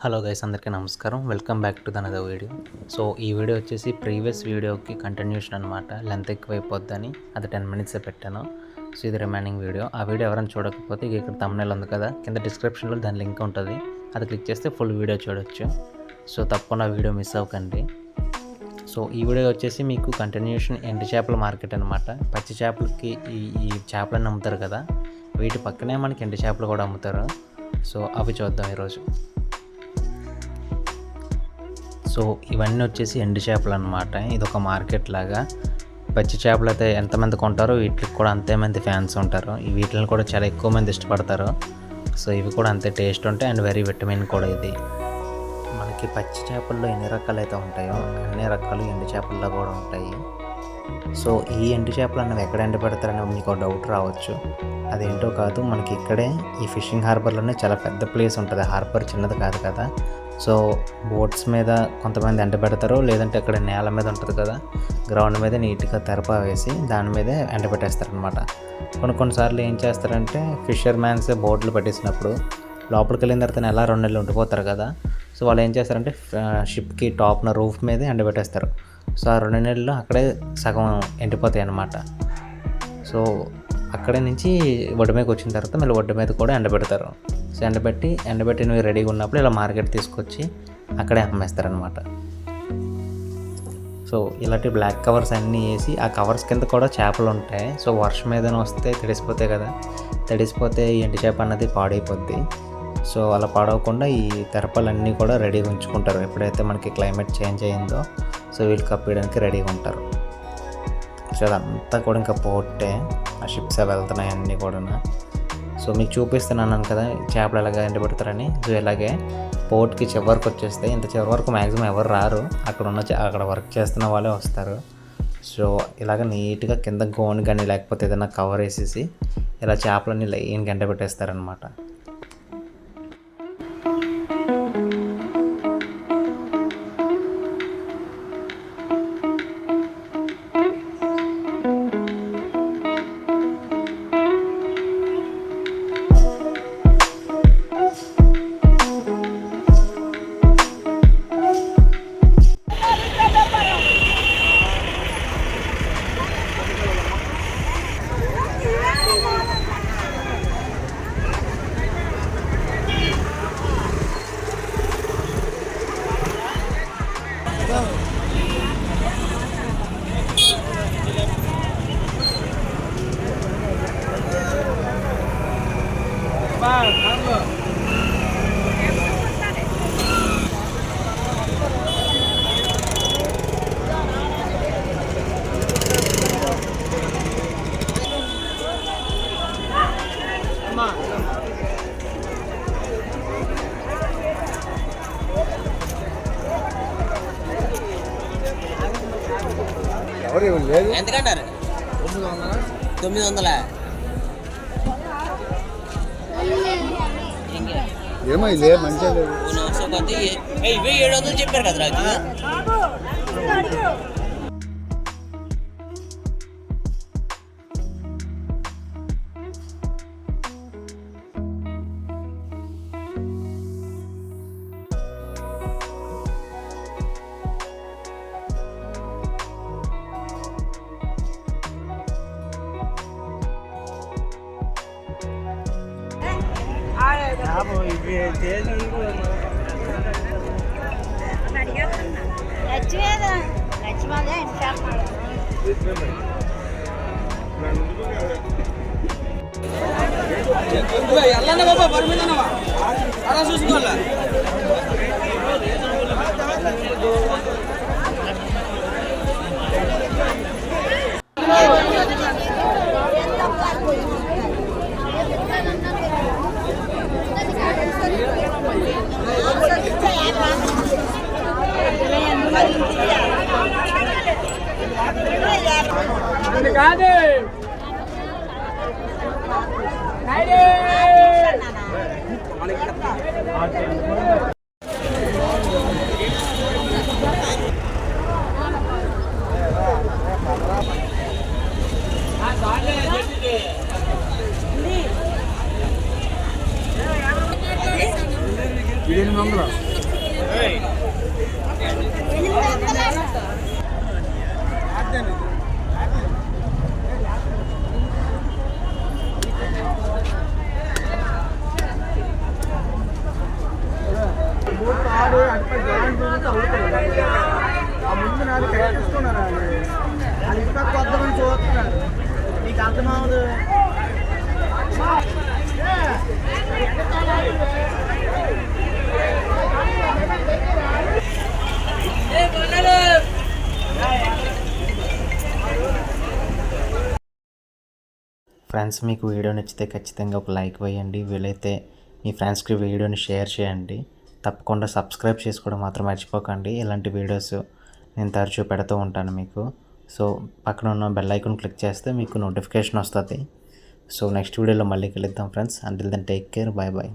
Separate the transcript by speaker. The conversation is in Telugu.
Speaker 1: హలో గైస్, అందరికీ నమస్కారం. Welcome back to another video. So ఈ వీడియో వచ్చేసి ప్రీవియస్ వీడియోకి కంటిన్యూషన్ అనమాట. లెంత్ ఎక్కువైపోద్దని అది 10 మినిట్సే పెట్టాను. సో ఇది రిమైనింగ్ వీడియో. ఆ వీడియో ఎవరైనా చూడకపోతే ఇక్కడ థంబ్నెయిల్ ఉంది కదా, కింద డిస్క్రిప్షన్లో దాని లింక్ ఉంటుంది. అది క్లిక్ చేస్తే ఫుల్ వీడియో చూడొచ్చు. సో తప్పకుండా వీడియో మిస్ అవ్వకండి. సో ఈ వీడియో వచ్చేసి మీకు కంటిన్యూషన్ ఎండు చేపల మార్కెట్ అనమాట. పచ్చి చేపలకి ఈ చేపలను అమ్ముతారు కదా, వీటి పక్కనే మనకి ఎండు చేపలు కూడా అమ్ముతారు. సో అవి చూద్దాం ఈరోజు. సో ఇవన్నీ వచ్చేసి ఎండు చేపలు అనమాట. ఇది ఒక మార్కెట్ లాగా. పచ్చి చేపలు అయితే ఎంతమంది కొంటారో వీటికి కూడా అంతే మంది ఫ్యాన్స్ ఉంటారు. వీటిని కూడా చాలా ఎక్కువ మంది ఇష్టపడతారు. సో ఇవి కూడా అంతే టేస్ట్ ఉంటాయి అండ్ వెరీ విటమిన్ కూడా. ఇది మనకి పచ్చి చేపల్లో ఎన్ని రకాలు అయితే ఉంటాయో అన్ని రకాలు ఎండు చేపల్లో కూడా ఉంటాయి. సో ఈ ఎండు చేపలు అన్నవి ఎక్కడ ఎండబెడతారని మీకు డౌట్ రావచ్చు. అదేంటో కాదు, మనకి ఇక్కడే ఈ ఫిషింగ్ హార్బర్లోనే చాలా పెద్ద ప్లేస్ ఉంటుంది. హార్బర్ చిన్నది కాదు కదా. సో బోట్స్ మీద కొంతమంది ఎండబెడతారు, లేదంటే అక్కడ నేల మీద ఉంటుంది కదా, గ్రౌండ్ మీద నీట్గా తెరప వేసి దాని మీదే ఎండబెట్టేస్తారనమాట. కొన్నిసార్లు ఏం చేస్తారంటే ఫిషర్ మ్యాన్స్ బోట్లు పెట్టేసినప్పుడు లోపలికి వెళ్ళిన తర్వాత నెల 2 నెలలు ఉండిపోతారు కదా. సో వాళ్ళు ఏం చేస్తారంటే షిప్కి టాప్న రూఫ్ మీదే ఎండబెట్టేస్తారు. సో ఆ 2 నెలలు అక్కడే సగం ఎండిపోతాయి అన్నమాట. సో అక్కడి నుంచి ఒడ్డు మీదకి వచ్చిన తర్వాత మళ్ళీ ఒడ్డు మీద కూడా ఎండబెడతారు. సో ఎండబెట్టినవి రెడీగా ఉన్నప్పుడు ఇలా మార్కెట్ తీసుకొచ్చి అక్కడే అమ్మేస్తారనమాట. సో ఇలాంటి బ్లాక్ కవర్స్ అన్నీ వేసి ఆ కవర్స్ కింద కూడా చేపలు ఉంటాయి. సో వర్షం ఏదైనా వస్తే తడిసిపోతాయి కదా, తడిసిపోతే ఎండు చేప అన్నది పాడైపోద్ది. సో అలా పాడవకుండా ఈ తెరపలన్నీ కూడా రెడీగా ఉంచుకుంటారు. ఎప్పుడైతే మనకి క్లైమేట్ చేంజ్ అయ్యిందో సో వీళ్ళు కప్పేయడానికి రెడీగా ఉంటారు. సో అదంతా కూడా ఇంకా పోర్టే, ఆ షిప్స్ వెళ్తున్నాయి అన్నీ కూడా. సో మీకు చూపిస్తున్నాను కదా చేపలు ఎలాగ ఎండబెడతారని. సో ఇలాగే పోర్ట్కి చివరికి వచ్చేస్తాయి. ఇంత చివరి వరకు మ్యాక్సిమం ఎవరు రారు, అక్కడ వర్క్ చేస్తున్న వాళ్ళే వస్తారు. సో ఇలాగ నీట్గా కింద గోని కానీ లేకపోతే ఏదైనా కవర్ వేసేసి ఇలా చేపలన్నీ లైన్గా ఎండబెట్టేస్తారనమాట.
Speaker 2: ఎంతకంటారు? 900.
Speaker 3: ఏమైంది మంచిగా లేదు.
Speaker 2: 700 చెప్పారు కదా రాజు.
Speaker 4: ఎల్లన్న బాబా పరిమితనవా అలా చూసుకోవాలా. కాదు
Speaker 3: ఇది 800.
Speaker 4: ముందు నాది కట్టించుకున్నారా అది ఇంకా కొత్తమని చూస్తున్నారు నీకు అర్థమవుదు
Speaker 1: ఫ్రెండ్స్, మీకు వీడియో నచ్చితే ఖచ్చితంగా ఒక లైక్ వేయండి. వీలైతే మీ ఫ్రెండ్స్కి వీడియోని షేర్ చేయండి. తప్పకుండా సబ్స్క్రైబ్ చేసుకోవడం మాత్రం మర్చిపోకండి. ఇలాంటి వీడియోస్ నేను తరచూ పెడుతూ ఉంటాను మీకు. సో పక్కన ఉన్న బెల్ ఐకాన్ క్లిక్ చేస్తే మీకు నోటిఫికేషన్ వస్తుంది. సో నెక్స్ట్ వీడియోలో మళ్ళీ కలుద్దాం friends. Until then take care. Bye bye.